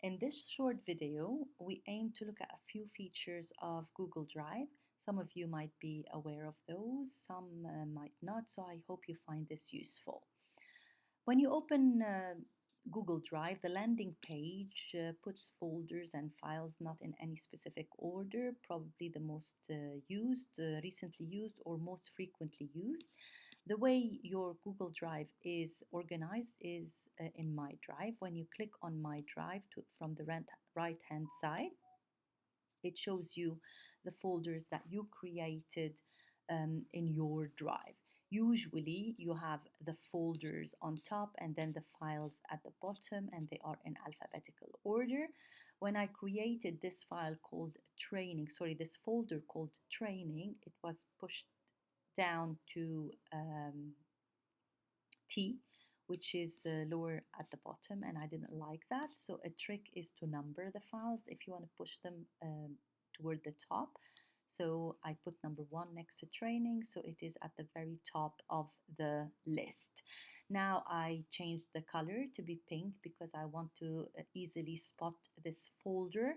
In this short video, we aim to look at a few features of Google Drive. Some of you might be aware of those, some might not, so I hope you find this useful. When you open Google Drive, the landing page puts folders and files not in any specific order, probably the most used, recently used, or most frequently used. The way your Google Drive is organized is in My Drive. When you click on My Drive from the right hand side, it shows you the folders that you created in your drive. Usually, you have the folders on top and then the files at the bottom, and they are in alphabetical order. When I created this file called training, sorry, this folder called training, it was pushed down to T, which is lower at the bottom, and I didn't like that. So a trick is to number the files if you want to push them toward the top. So I put number 1 next to training, so it is at the very top of the list. Now I changed the color to be pink because I want to easily spot this folder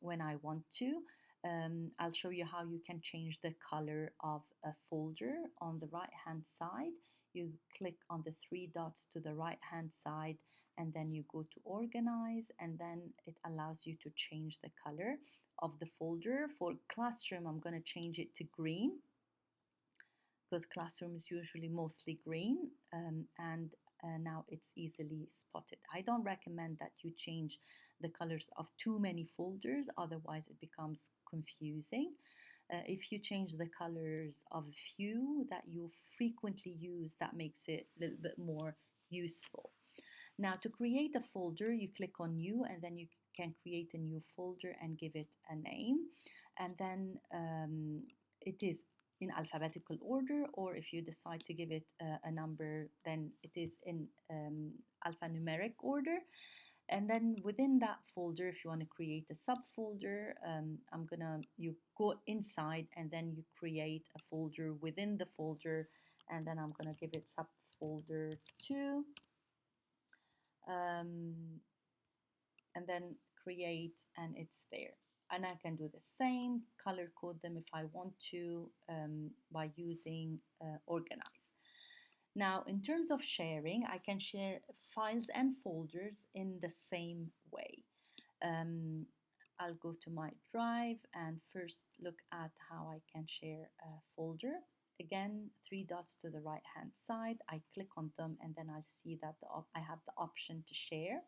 when I want to. I'll show you how you can change the color of a folder. On the right hand side, you click on the 3 dots to the right hand side, and then you go to organize, and then it allows you to change the color of the folder. For classroom, I'm going to change it to green because classroom is usually mostly green, and now it's easily spotted. I don't recommend that you change the colors of too many folders, otherwise it becomes confusing. If you change the colors of a few that you frequently use, that makes it a little bit more useful. Now, to create a folder, you click on New, and then you can create a new folder and give it a name. And then it is in alphabetical order, or if you decide to give it a number, then it is in alphanumeric order. And then within that folder, if you want to create a subfolder, you go inside and then you create a folder within the folder, and then I'm gonna give it subfolder 2, and then create, and it's there. And I can do the same, color code them if I want to by using organize. Now, in terms of sharing, I can share files and folders in the same way. I'll go to my drive and first look at how I can share a folder. Again, 3 dots to the right hand side. I click on them, and then I see that I have the option to share.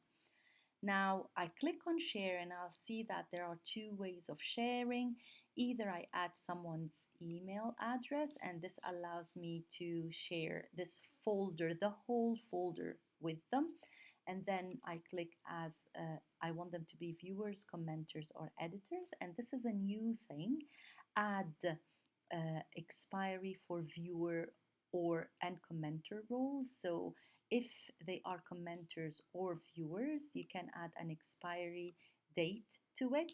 Now I click on share, and I'll see that there are 2 ways of sharing. Either I add someone's email address, and this allows me to share this folder, the whole folder, with them. And then I click as I want them to be viewers, commenters, or editors. And this is a new thing. Add expiry for viewer and commenter roles. So if they are commenters or viewers, you can add an expiry date to it.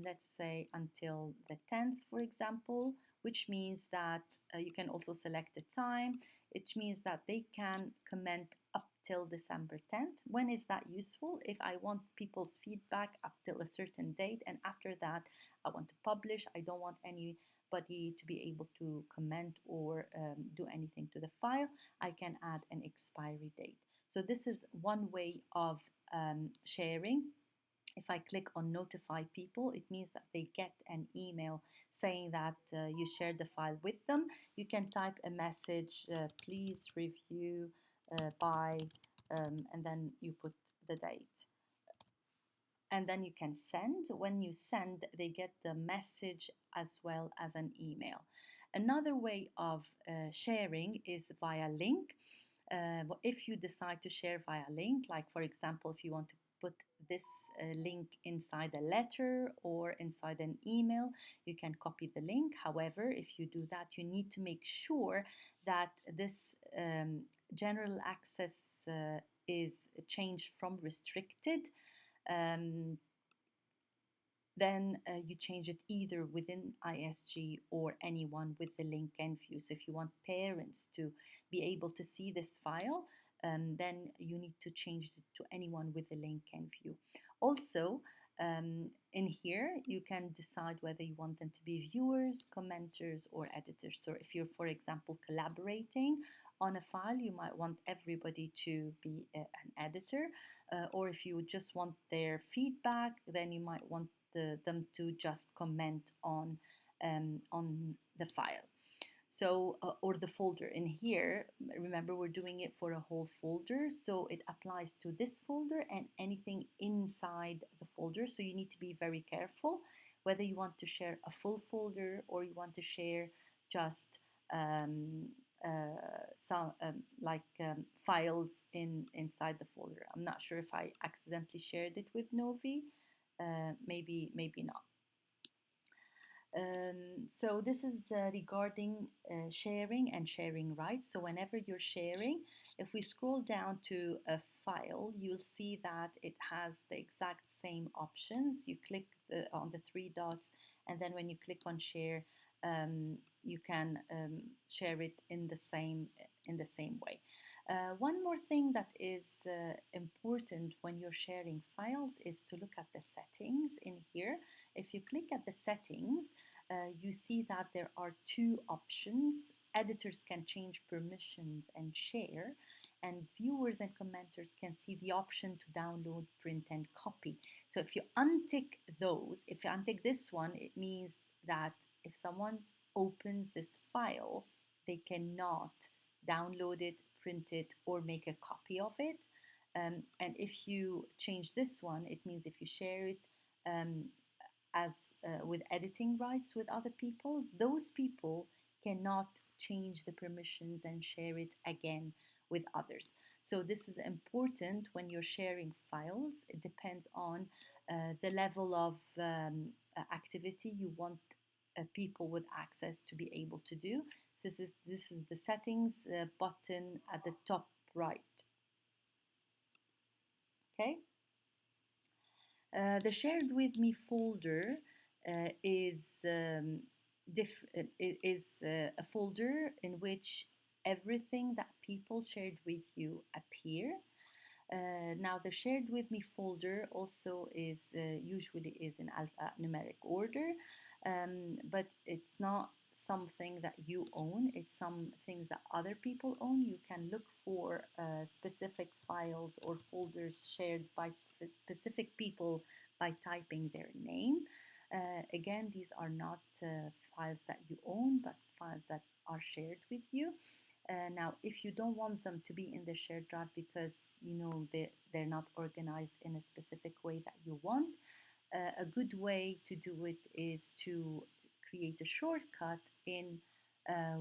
Let's say until the 10th, for example, which means that you can also select the time, which means that they can comment up till December 10th. When is that useful? If I want people's feedback up till a certain date, and after that I want to publish, I don't want anybody to be able to comment or do anything to the file, I can add an expiry date. So this is one way of sharing. If I click on notify people, it means that they get an email saying that you shared the file with them. You can type a message, please review by, and then you put the date. And then you can send. When you send, they get the message as well as an email. Another way of sharing is via link. If you decide to share via link, like for example, if you want to put this link inside a letter or inside an email, you can copy the link. However, if you do that, you need to make sure that this general access is changed from restricted. Then you change it either within ISG or anyone with the link and view. So if you want parents to be able to see this file, then you need to change it to anyone with the link can view. Also, in here, you can decide whether you want them to be viewers, commenters, or editors. So if you're, for example, collaborating on a file, you might want everybody to be an editor, or if you just want their feedback, then you might want them to just comment on the file. So, or the folder in here, remember we're doing it for a whole folder, so it applies to this folder and anything inside the folder. So you need to be very careful whether you want to share a full folder or you want to share just um, some files inside the folder. I'm not sure if I accidentally shared it with Novi. Maybe not. So this is regarding sharing and sharing rights. So whenever you're sharing, if we scroll down to a file, you'll see that it has the exact same options. You click on the three dots, and then when you click on share, you can share it in the same way. One more thing that is important when you're sharing files is to look at the settings in here. If you click at the settings, you see that there are two options. Editors can change permissions and share, and viewers and commenters can see the option to download, print, and copy. So if you untick those, if you untick this one, it means that if someone opens this file, they cannot download it, print it, or make a copy of it. And if you change this one, it means if you share it um, as with editing rights with other people, those people cannot change the permissions and share it again with others. So this is important when you're sharing files. It depends on the level of activity you want people with access to be able to do. So this is the settings button at the top right. Okay. The shared with me folder is a folder in which everything that people shared with you appear. Now the shared with me folder also is usually is in alphanumeric order, but it's not something that you own. It's some things that other people own. You can look for specific files or folders shared by specific people by typing their name. Again, these are not files that you own, but files that are shared with you. Now, if you don't want them to be in the shared drive because you know they're not organized in a specific way that you want, a good way to do it is to create a shortcut in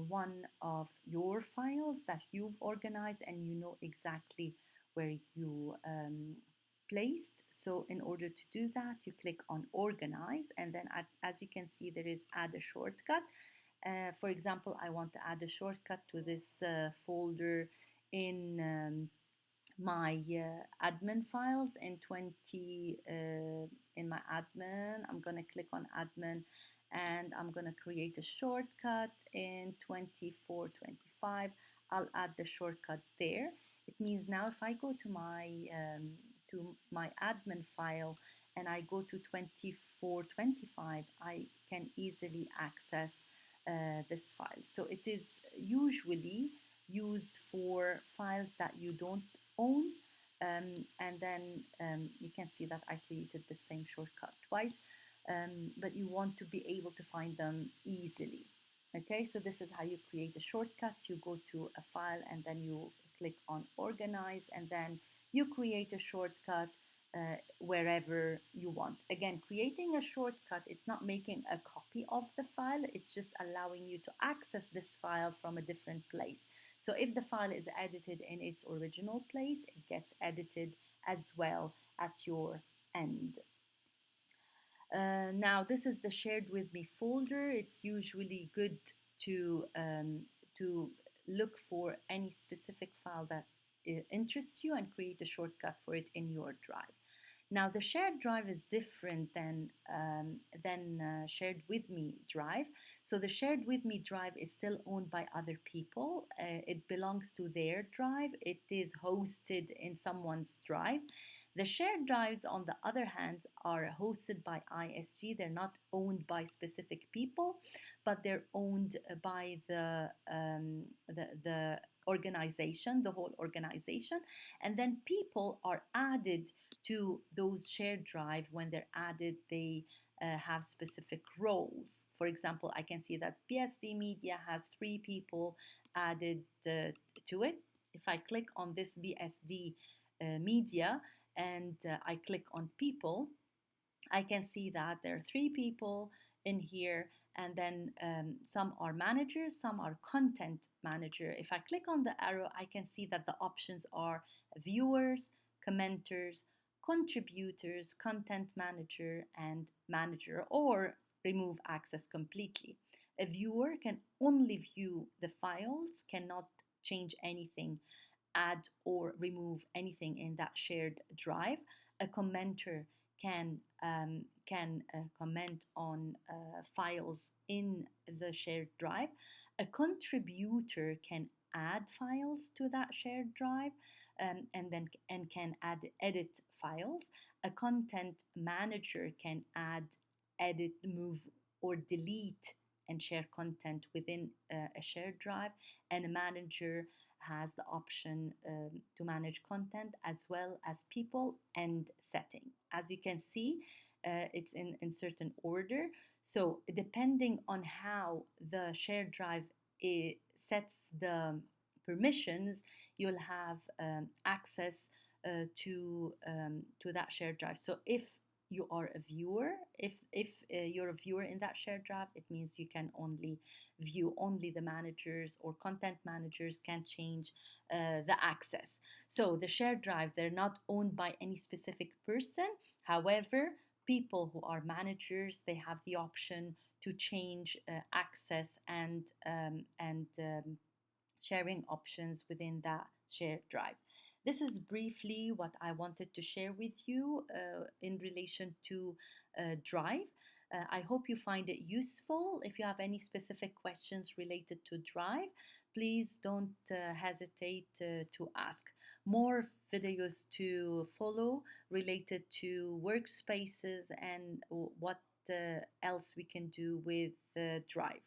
one of your files that you've organized and you know exactly where you placed. So in order to do that, you click on organize, and then as you can see, there is add a shortcut. For example, I want to add a shortcut to this folder in my admin files in 20 in my admin. I'm going to click on admin and I'm going to create a shortcut in 2425. I'll add the shortcut there. It means now if I go to my admin file and I go to 2425, I can easily access this file. So it is usually used for files that you don't own. And then you can see that I created the same shortcut twice, but you want to be able to find them easily. Okay, so this is how you create a shortcut. You go to a file and then you click on organize, and then you create a shortcut wherever you want. Again, creating a shortcut, it's not making a copy of the file, it's just allowing you to access this file from a different place. So if the file is edited in its original place, it gets edited as well at your end. Now this is the shared with me folder. It's usually good to look for any specific file that interests you and create a shortcut for it in your drive. Now, the shared drive is different than shared with me drive. So, the shared with me drive is still owned by other people. It belongs to their drive. It is hosted in someone's drive. The shared drives, on the other hand, are hosted by ISG. They're not owned by specific people, but they're owned by the organization, the whole organization. And then people are added to those shared drive. When they're added, they have specific roles. For example, I can see that PSD Media has 3 people added to it. If I click on this BSD Media and I click on people, I can see that there are 3 people in here, and then some are managers, some are content manager. If I click on the arrow, I can see that the options are viewers, commenters, contributors, content manager, and manager, or remove access completely. A viewer can only view the files, cannot change anything, add or remove anything in that shared drive. A commenter can comment on files in the shared drive. A contributor can add files to that shared drive, and can edit files. A content manager can add, edit, move, or delete and share content within a shared drive. And a manager has the option to manage content as well as people and setting. As you can see, it's in certain order. So depending on how the shared drive sets the permissions, you'll have access to that shared drive. So if you are a viewer, if you're a viewer in that shared drive, it means you can only view, only the managers or content managers can change the access. So the shared drive, they're not owned by any specific person. However, people who are managers, they have the option to change access and sharing options within that shared drive. This is briefly what I wanted to share with you in relation to Drive. I hope you find it useful. If you have any specific questions related to Drive, please don't hesitate to ask. More videos to follow related to workspaces and what else we can do with Drive.